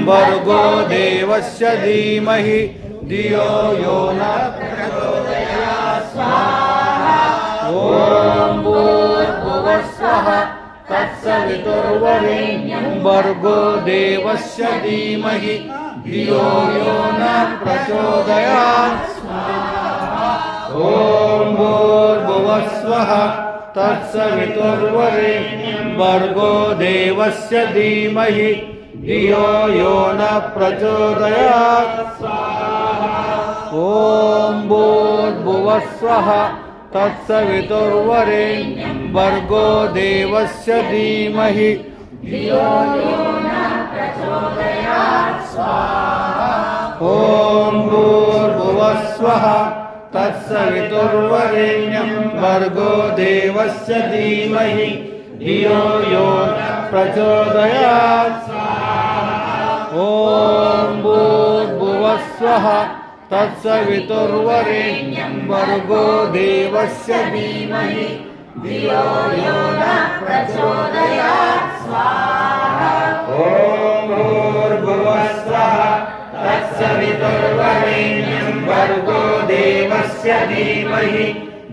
भर्गो देवस्य धीमहि धियो यो न प्रचोदयात् स्वाहा ॐ भूर्भुवस्वः तत्सवितुर्वरेण्यं भर्गो देवस्य धीमहि धियो यो न प्रचोदयात् स्वाहा ॐ भूर्भुवस्वः तत्सवितुर्वरेण्यं भर्गो देवस्य धीमहि धियो यो न प्रचोदयात् स्वाहा ॐ भूर्भुवस्वः तत्सवितुर्वरेण्यं भर्गो देवस्य धीमहि धियो यो न प्रचोदयात् स्वाहा ॐ भूर्भुवस्वः तत्सवितुर्वरेण्यं भर्गो देवस्य धीमहि धियो यो न प्रचोदयात् स्वाहा ॐ भूर्भुवस्वः तत्सवितुर्वरेण्यं भर्गो देवस्य धीमहि धियो यो न प्रचोदयात् स्वाहा ॐ भूर्भुवस्वः तत्सवितुर्वरेण्यं भर्गो देवस्य धीमहि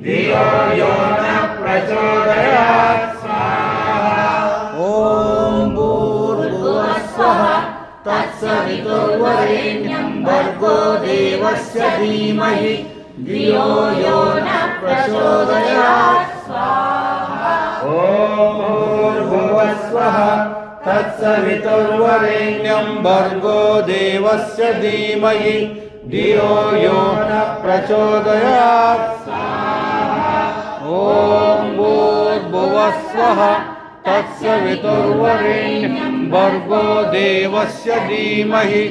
धियो यो न प्रचोदयात् स्वाहा ॐ भूर्भुवस्वः तत्सवितुर्वरेण्यं भर्गो देवस्य धीमहि धियो यो न प्रचोदयात् स्वाहा ॐ भूर्भुवस्वः तत्सवितुर्वरेण्यं भर्गो देवस्य धीमहि धियो यो न प्रचोदयात् स्वाहा ॐ भूर्भुवस्वः तत्सवितुर्वरेण्यं भर्गो देवस्य धीमहि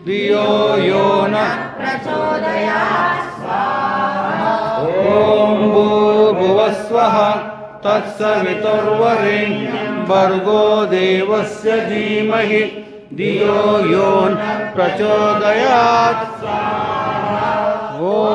धियो यो न प्रचोदयात् स्वाहा ॐ भूर्भुवस्वः तत्सवितुर्वरेण्यं भर्गो देवस्य धीमहि धियो यो न प्रचोदयात् स्वाहा।